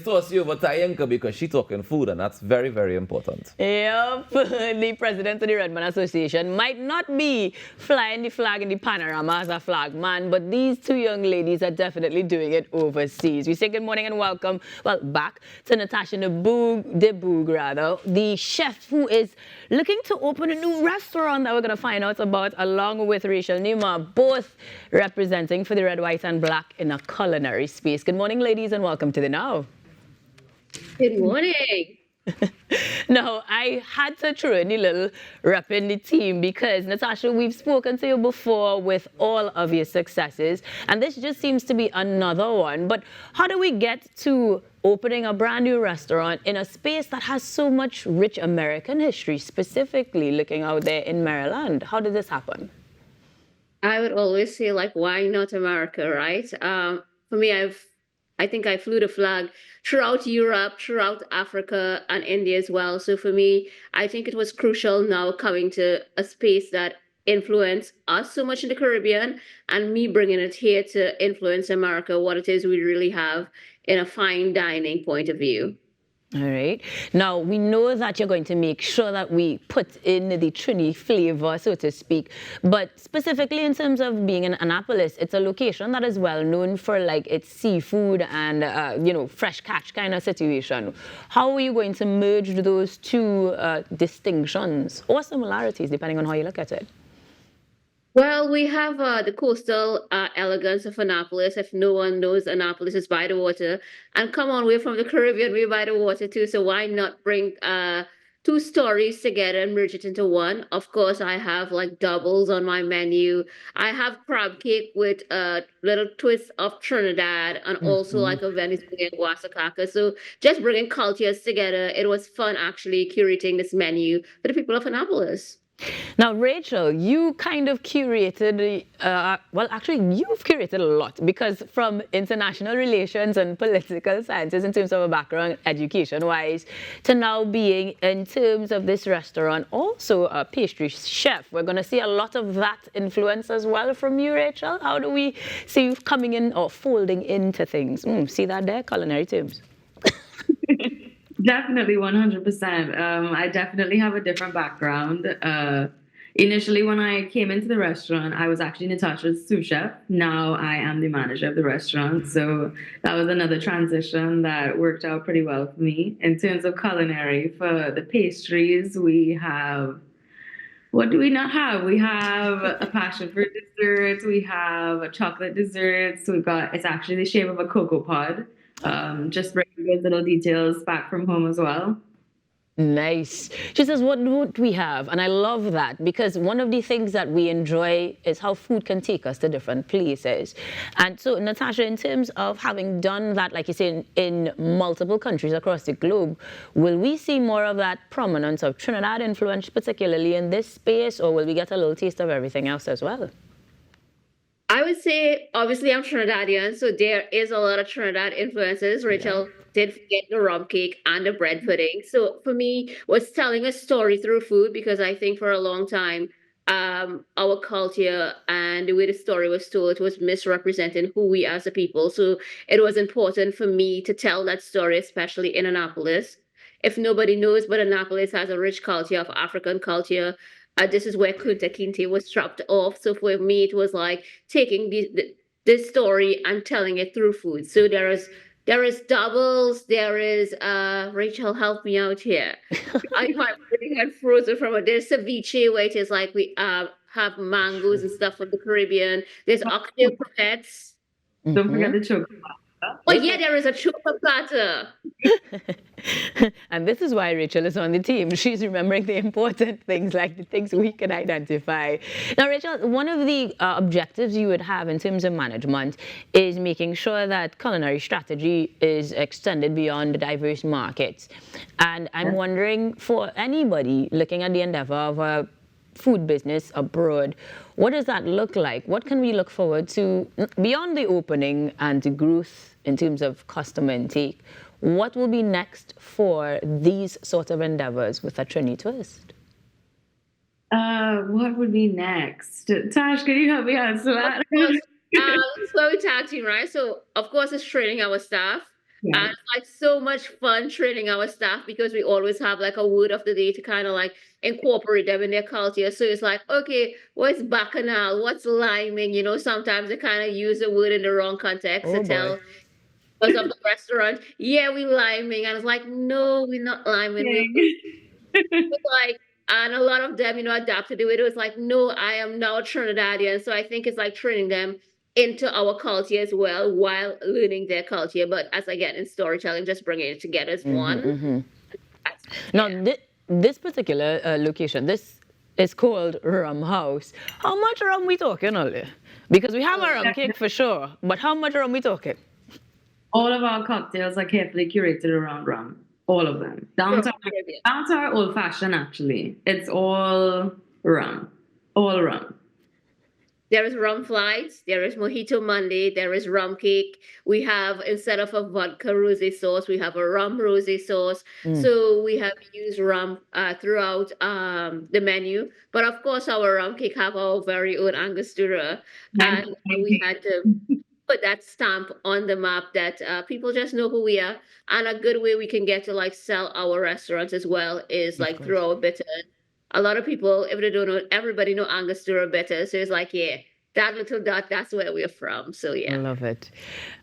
just toss you over to Yanka because she's talking food, and that's very, very important. Yep, the president of the Redman Association might not be flying the flag in the panorama as a flag man, but these two young ladies are definitely doing it overseas. We say good morning and welcome, well, back to Natasha DeBoog, rather, the chef who is looking to open a new restaurant that we're going to find out about, along with Rachel Nima, both representing for the red, white, and black in a culinary space. Good morning, ladies, and welcome to the Now. Good morning. No, I had to throw in a little rep in the team because, Natasha, we've spoken to you before with all of your successes, and this just seems to be another one. But how do we get to opening a brand new restaurant in a space that has so much rich American history, specifically looking out there in Maryland? How did this happen? I would always say, like, why not America, right? For me, I think I flew the flag throughout Europe, throughout Africa, and India as well. So for me, I think it was crucial now coming to a space that influenced us so much in the Caribbean, and me bringing it here to influence America, what it is we really have in a fine dining point of view. All right. Now, we know that you're going to make sure that we put in the Trinis flavor, so to speak. But specifically in terms of being in Annapolis, it's a location that is well known for like its seafood and, you know, fresh catch kind of situation. How are you going to merge those two distinctions or similarities, depending on how you look at it? Well, we have the coastal elegance of Annapolis. If no one knows, Annapolis is by the water. And come on, we're from the Caribbean, we're by the water too. So why not bring two stories together and merge it into one? Of course, I have like doubles on my menu. I have crab cake with a little twist of Trinidad and also like a Venezuelan guasacaca. So just bringing cultures together. It was fun actually curating this menu for the people of Annapolis. Now, Rachel, you kind of curated, well, actually, you've curated a lot because from international relations and political sciences in terms of a background education-wise to now being, in terms of this restaurant, also a pastry chef. We're going to see a lot of that influence as well from you, Rachel. How do we see you coming in or folding into things? See that there? Culinary terms. Definitely 100%. I definitely have a different background. Initially, when I came into the restaurant, I was actually Natasha's sous chef. Now I am the manager of the restaurant. So that was another transition that worked out pretty well for me. In terms of culinary, for the pastries, we have, what do we not have? We have a passion fruit dessert. We have a chocolate dessert. So we've got, it's actually the shape of a cocoa pod. Just bringing those little details back from home as well. Nice. She says, what would we have? And I love that because one of the things that we enjoy is how food can take us to different places. And so, Natasha, in terms of having done that, like you say, in multiple countries across the globe, will we see more of that prominence of Trinidad influence, particularly in this space, or will we get a little taste of everything else as well? I would say, obviously, I'm Trinidadian, so there is a lot of Trinidad influences. Rachel did forget the rum cake and the bread pudding. So for me, was telling a story through food because I think for a long time, our culture and the way the story was told was misrepresenting who we as a people. So it was important for me to tell that story, especially in Annapolis. If nobody knows, but Annapolis has a rich culture of African culture. This is where Kunta Kinte was dropped off. So for me, it was like taking this story and telling it through food. So there is doubles. There is Rachel, help me out here. I might have frozen from it. There's ceviche, where it is like we have mangoes and stuff from the Caribbean. There's octopodes. Don't forget the chocolate. Oh yeah, there is a chocolate platter. And this is why Rachel is on the team. She's remembering the important things, like the things we can identify. Now, Rachel, one of the objectives you would have in terms of management is making sure that culinary strategy is extended beyond the diverse markets. And I'm wondering, for anybody looking at the endeavor of a food business abroad, what does that look like? What can we look forward to beyond the opening and the growth in terms of customer intake? What will be next for these sort of endeavors with a Trini twist? What would be next? Tash, can you help me answer that? So we tag team, right? So of course it's training our staff. Yeah. And it's like so much fun training our staff because we always have like a word of the day to kind of like incorporate them in their culture. So it's like, okay, what's bacchanal? What's liming? You know, sometimes they kind of use the word in the wrong context to Oh boy. tell us of the restaurant, yeah, we liming. And it's like, no, we're not liming. We're like, and a lot of them, you know, adapted to it. It was like, no, I am now Trinidadian. So I think it's like training them into our culture as well while learning their culture. But as again in storytelling, just bringing it together as one. Now, Yeah. this particular location, this is called Rum House. How much rum we talking, Ollie? Because we have a rum cake for sure, but how much rum we talking? All of our cocktails are carefully curated around rum. All of them. Down to, Caribbean. down to our old fashioned, actually. It's all rum. All rum. There is rum flights, there is mojito Monday, there is rum cake. We have, instead of a vodka rosé sauce, we have a rum rosé sauce. So we have used rum throughout the menu. But of course, our rum cake have our very own Angostura. And we had to put that stamp on the map that people just know who we are. And a good way we can get to like sell our restaurants as well is like through our bitter. A lot of people, if they don't know, everybody know Angostura better. So it's like, yeah, that little dot, that's where we're from. So I yeah. love it.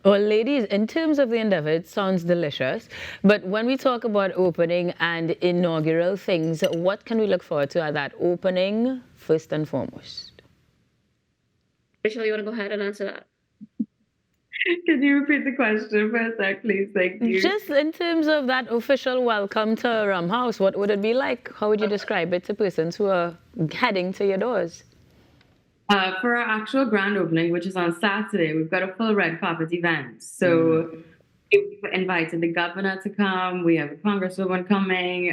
Well, ladies, in terms of the endeavor, it sounds delicious. But when we talk about opening and inaugural things, what can we look forward to at that opening, first and foremost? Rachel, you want to go ahead and answer that? Can you repeat the question for a sec, please? Thank you. Just in terms of that official welcome to Rum House, what would it be like? How would you describe it to persons who are heading to your doors? For our actual grand opening, which is on Saturday, we've got a full red carpet event. So we've invited the governor to come. We have a congresswoman coming.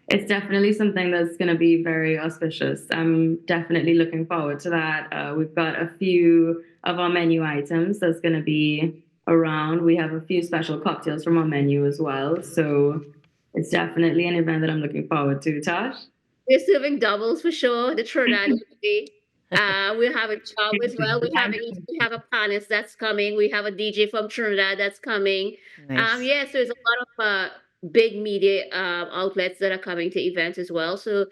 It's definitely something that's going to be very auspicious. I'm definitely looking forward to that. We've got a few of our menu items that's going to be around. We have a few special cocktails from our menu as well. So it's definitely an event that I'm looking forward to. Tosh? We're serving doubles for sure. The Trinidad Day. We're having chow as well. We have a panelist that's coming. We have a DJ from Trinidad that's coming. Nice. Yeah, so there's a lot of big media outlets that are coming to events as well. So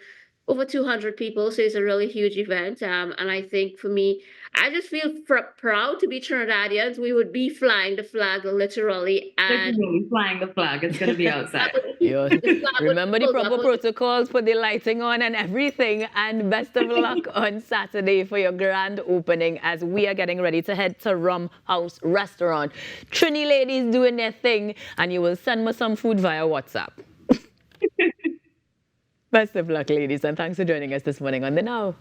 over 200 people, so it's a really huge event. And I think for me, I just feel proud to be Trinidadians. We would be flying the flag literally, and Literally flying the flag. It's going to be outside. Yeah. the flag would Remember the pull up proper on- protocols, put the lighting on and everything. And best of luck on Saturday for your grand opening as we are getting ready to head to Rum House Restaurant. Trini ladies doing their thing, and you will send me some food via WhatsApp. Best of luck, ladies, and thanks for joining us this morning on The Now.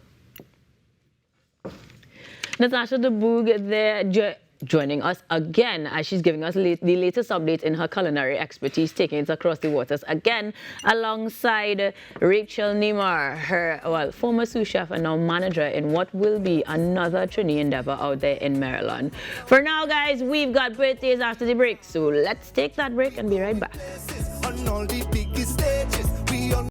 Natasha de Boog there joining us again as she's giving us the latest update in her culinary expertise, taking it across the waters again alongside Rachel Neymar, her former sous chef and now manager in what will be another Trini endeavor out there in Maryland. For now, guys, we've got birthdays after the break, so let's take that break and be right back. On all the biggest